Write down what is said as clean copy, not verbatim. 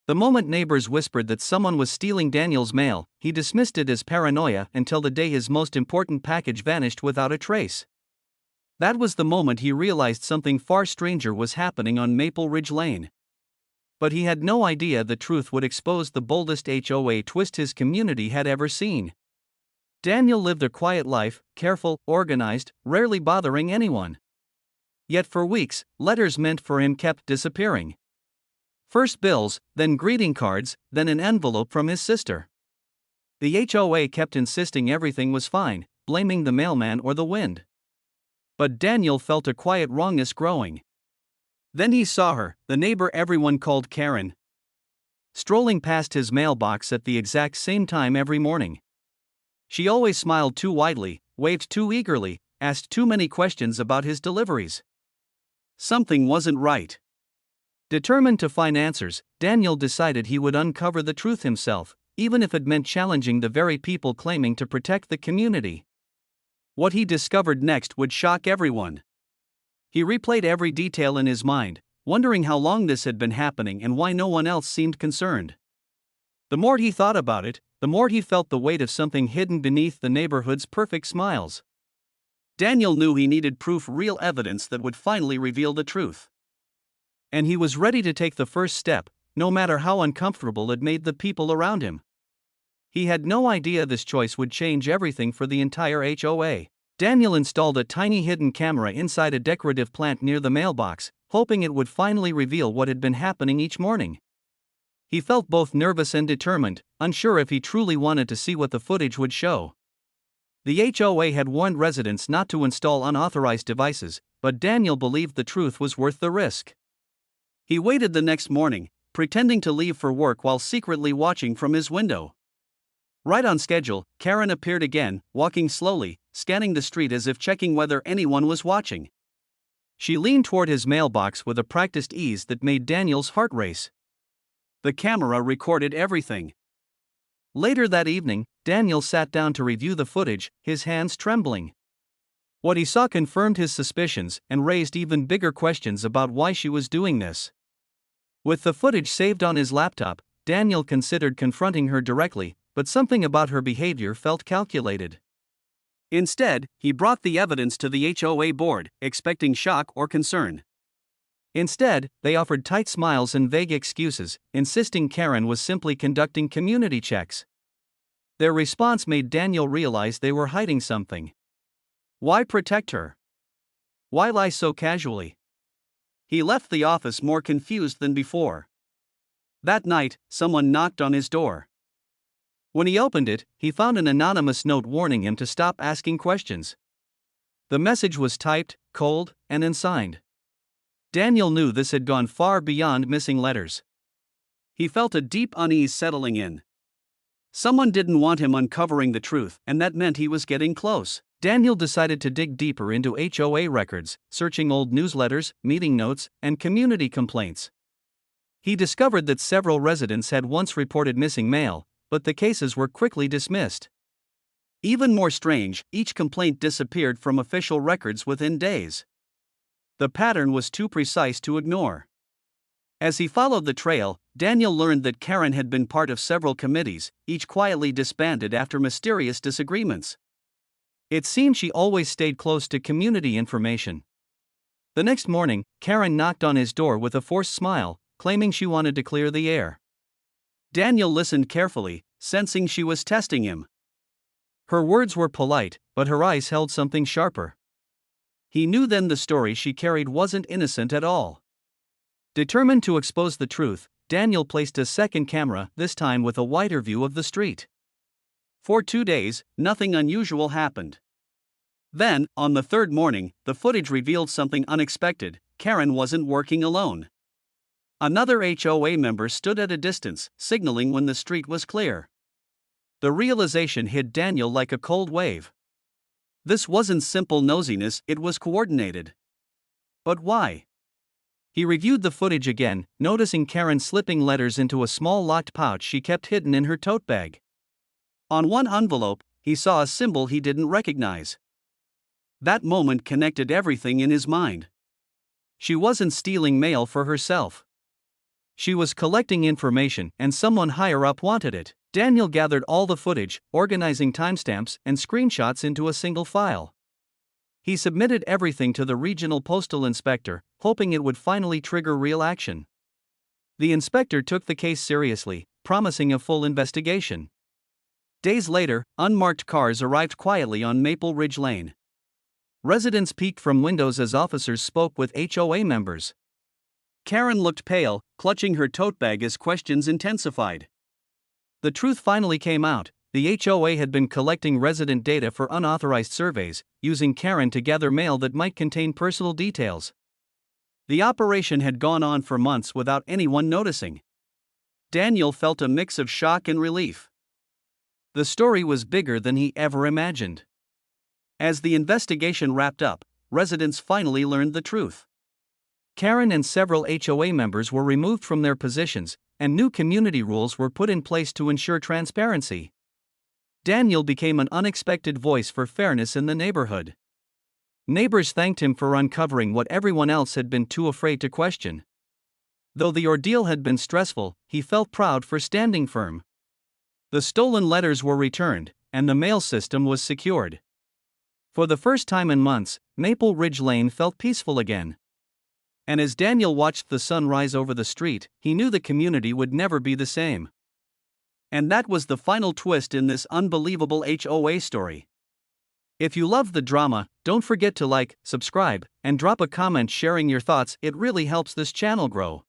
The moment neighbors whispered that someone was stealing Daniel's mail, he dismissed it as paranoia until the day his most important package vanished without a trace. That was the moment he realized something far stranger was happening on Maple Ridge Lane. But he had no idea the truth would expose the boldest HOA twist his community had ever seen. Daniel lived a quiet life, careful, organized, rarely bothering anyone. Yet for weeks, letters meant for him kept disappearing. First bills, then greeting cards, then an envelope from his sister. The HOA kept insisting everything was fine, blaming the mailman or the wind. But Daniel felt a quiet wrongness growing. Then he saw her, the neighbor everyone called Karen, strolling past his mailbox at the exact same time every morning. She always smiled too widely, waved too eagerly, asked too many questions about his deliveries. Something wasn't right. Determined to find answers, Daniel decided he would uncover the truth himself, even if it meant challenging the very people claiming to protect the community. What he discovered next would shock everyone. He replayed every detail in his mind, wondering how long this had been happening and why no one else seemed concerned. The more he thought about it, the more he felt the weight of something hidden beneath the neighborhood's perfect smiles. Daniel knew he needed proof, real evidence that would finally reveal the truth. And he was ready to take the first step, no matter how uncomfortable it made the people around him. He had no idea this choice would change everything for the entire HOA. Daniel installed a tiny hidden camera inside a decorative plant near the mailbox, hoping it would finally reveal what had been happening each morning. He felt both nervous and determined, unsure if he truly wanted to see what the footage would show. The HOA had warned residents not to install unauthorized devices, but Daniel believed the truth was worth the risk. He waited the next morning, pretending to leave for work while secretly watching from his window. Right on schedule, Karen appeared again, walking slowly, scanning the street as if checking whether anyone was watching. She leaned toward his mailbox with a practiced ease that made Daniel's heart race. The camera recorded everything. Later that evening, Daniel sat down to review the footage, his hands trembling. What he saw confirmed his suspicions and raised even bigger questions about why she was doing this. With the footage saved on his laptop, Daniel considered confronting her directly, but something about her behavior felt calculated. Instead, he brought the evidence to the HOA board, expecting shock or concern. Instead, they offered tight smiles and vague excuses, insisting Karen was simply conducting community checks. Their response made Daniel realize they were hiding something. Why protect her? Why lie so casually? He left the office more confused than before. That night, someone knocked on his door. When he opened it, he found an anonymous note warning him to stop asking questions. The message was typed, cold, and unsigned. Daniel knew this had gone far beyond missing letters. He felt a deep unease settling in. Someone didn't want him uncovering the truth, and that meant he was getting close. Daniel decided to dig deeper into HOA records, searching old newsletters, meeting notes, and community complaints. He discovered that several residents had once reported missing mail, but the cases were quickly dismissed. Even more strange, each complaint disappeared from official records within days. The pattern was too precise to ignore. As he followed the trail, Daniel learned that Karen had been part of several committees, each quietly disbanded after mysterious disagreements. It seemed she always stayed close to community information. The next morning, Karen knocked on his door with a forced smile, claiming she wanted to clear the air. Daniel listened carefully, sensing she was testing him. Her words were polite, but her eyes held something sharper. He knew then the story she carried wasn't innocent at all. Determined to expose the truth, Daniel placed a second camera, this time with a wider view of the street. For 2 days, nothing unusual happened. Then, on the third morning, the footage revealed something unexpected. Karen wasn't working alone. Another HOA member stood at a distance, signaling when the street was clear. The realization hit Daniel like a cold wave. This wasn't simple nosiness, it was coordinated. But why? He reviewed the footage again, noticing Karen slipping letters into a small locked pouch she kept hidden in her tote bag. On one envelope, he saw a symbol he didn't recognize. That moment connected everything in his mind. She wasn't stealing mail for herself. She was collecting information and someone higher up wanted it. Daniel gathered all the footage, organizing timestamps and screenshots into a single file. He submitted everything to the regional postal inspector, hoping it would finally trigger real action. The inspector took the case seriously, promising a full investigation. Days later, unmarked cars arrived quietly on Maple Ridge Lane. Residents peeked from windows as officers spoke with HOA members. Karen looked pale, clutching her tote bag as questions intensified. The truth finally came out. The HOA had been collecting resident data for unauthorized surveys, using Karen to gather mail that might contain personal details. The operation had gone on for months without anyone noticing. Daniel felt a mix of shock and relief. The story was bigger than he ever imagined. As the investigation wrapped up, residents finally learned the truth. Karen and several HOA members were removed from their positions, and new community rules were put in place to ensure transparency. Daniel became an unexpected voice for fairness in the neighborhood. Neighbors thanked him for uncovering what everyone else had been too afraid to question. Though the ordeal had been stressful, he felt proud for standing firm. The stolen letters were returned, and the mail system was secured. For the first time in months, Maple Ridge Lane felt peaceful again. And as Daniel watched the sun rise over the street, he knew the community would never be the same. And that was the final twist in this unbelievable HOA story. If you loved the drama, don't forget to like, subscribe, and drop a comment sharing your thoughts. It really helps this channel grow.